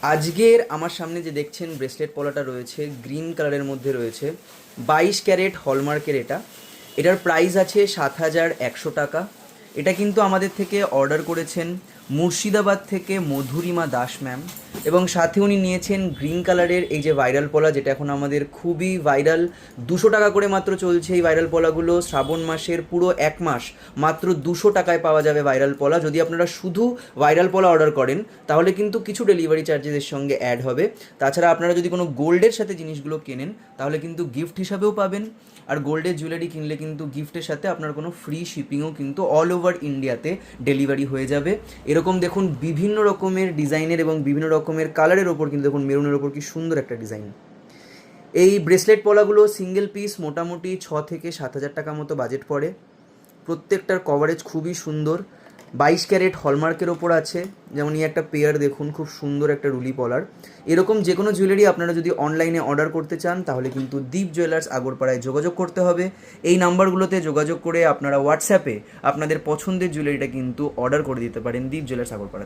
আজকের আমার সামনে যে দেখছেন ব্রেসলেট পলাটা রয়েছে গ্রিন কালারের মধ্যে রয়েছে, 22 ক্যারেট হলমার্কের। এটার প্রাইস আছে 7,100 টাকা। এটা কিন্তু আমাদের থেকে অর্ডার করেছেন মুর্শিদাবাদ থেকে মধুরিমা দাস ম্যাম, এবং সাথে উনি নিয়েছেন গ্রিন কালারের এই যে ভাইরাল পলা, যেটা এখন আমাদের খুবই ভাইরাল। 200 টাকা করে মাত্র চলছে এই ভাইরাল পলাগুলো। শ্রাবণ মাসের পুরো 1 মাস মাত্র 200 টাকায় পাওয়া যাবে ভাইরাল পলা। যদি আপনারা শুধু ভাইরাল পলা অর্ডার করেন তাহলে কিন্তু কিছু ডেলিভারি চার্জেসের সঙ্গে অ্যাড হবে। তাছাড়া আপনারা যদি কোনো গোল্ডের সাথে জিনিসগুলো কেনেন তাহলে কিন্তু গিফট হিসাবেও পাবেন। আর গোল্ডের জুয়েলারি কিনলে কিন্তু গিফটের সাথে আপনার কোনো ফ্রি শিপিংও কিন্তু অল ওভার ইন্ডিয়াতে ডেলিভারি হয়ে যাবে। এরকম দেখুন বিভিন্ন রকমের ডিজাইনের এবং বিভিন্ন রকমের কালারের ওপর, কিন্তু দেখুন মেরুনের ওপর কি সুন্দর একটা ডিজাইন। এই ব্রেসলেট পলাগুলো সিঙ্গেল পিস মোটামুটি 6 থেকে 7 হাজার টাকা মতো বাজেট পড়ে। প্রত্যেকটার কভারেজ খুবই সুন্দর। 22 ক্যারেট হলমার্কের ওপর আছে। যেমন এই একটা পেয়ার দেখুন, খুব সুন্দর একটা রুলি পলার। এরকম যে কোনো জুয়েলারি আপনারা যদি অনলাইনে অর্ডার করতে চান তাহলে কিন্তু দীপ জুয়েলার্স আগরপাড়ায় যোগাযোগ করতে হবে। এই নাম্বারগুলোতে যোগাযোগ করে আপনারা হোয়াটসঅ্যাপে আপনাদের পছন্দের জুয়েলারিটা কিন্তু অর্ডার করে দিতে পারেন দীপ জুয়েলার্স আগরপাড়া।